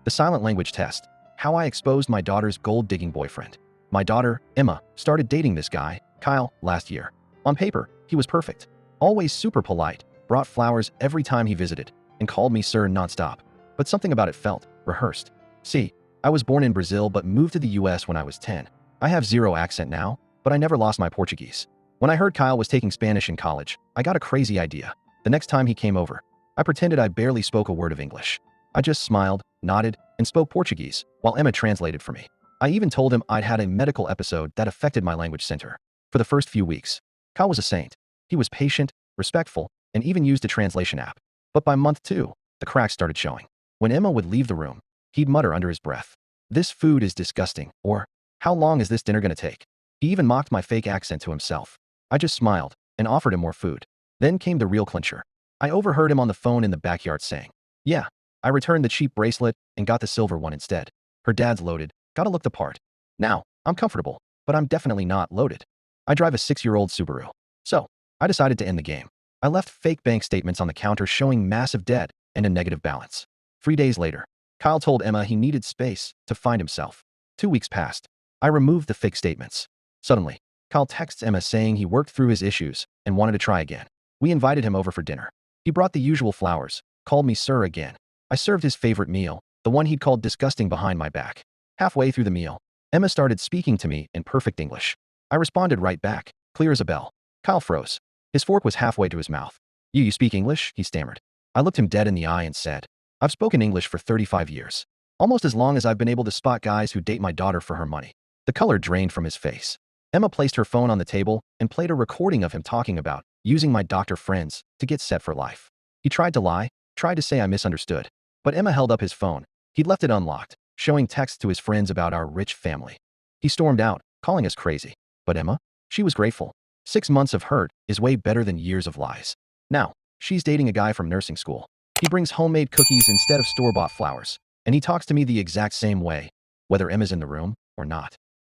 The silent language test. How I exposed my daughter's gold-digging boyfriend. My daughter, Emma, started dating this guy, Kyle, last year. On paper, he was perfect. Always super polite, brought flowers every time he visited, and called me sir nonstop. But something about it felt rehearsed. See, I was born in Brazil but moved to the US when I was 10. I have zero accent now, but I never lost my Portuguese. When I heard Kyle was taking Spanish in college, I got a crazy idea. The next time he came over, I pretended I barely spoke a word of English. I just smiled, nodded, and spoke Portuguese, while Emma translated for me. I even told him I'd had a medical episode that affected my language center. For the first few weeks, Kyle was a saint. He was patient, respectful, and even used a translation app. But by month 2, the cracks started showing. When Emma would leave the room, he'd mutter under his breath, "This food is disgusting," or "How long is this dinner gonna take?" He even mocked my fake accent to himself. I just smiled and offered him more food. Then came the real clincher. I overheard him on the phone in the backyard saying, "Yeah, I returned the cheap bracelet and got the silver one instead. Her dad's loaded, gotta look the part. Now, I'm comfortable, but I'm definitely not loaded. I drive a 6-year-old Subaru." So, I decided to end the game. I left fake bank statements on the counter showing massive debt and a negative balance. 3 days later, Kyle told Emma he needed space to find himself. 2 weeks passed. I removed the fake statements. Suddenly, Kyle texts Emma saying he worked through his issues and wanted to try again. We invited him over for dinner. He brought the usual flowers, called me sir again. I served his favorite meal, the one he'd called disgusting behind my back. Halfway through the meal, Emma started speaking to me in perfect English. I responded right back, clear as a bell. Kyle froze. His fork was halfway to his mouth. You speak English?" he stammered. I looked him dead in the eye and said, "I've spoken English for 35 years. Almost as long as I've been able to spot guys who date my daughter for her money." The color drained from his face. Emma placed her phone on the table and played a recording of him talking about using my doctor friends to get set for life. He tried to lie, tried to say I misunderstood. But Emma held up his phone. He'd left it unlocked, showing texts to his friends about our rich family. He stormed out, calling us crazy. But Emma? She was grateful. 6 months of hurt is way better than years of lies. Now, she's dating a guy from nursing school. He brings homemade cookies instead of store-bought flowers. And he talks to me the exact same way, whether Emma's in the room or not.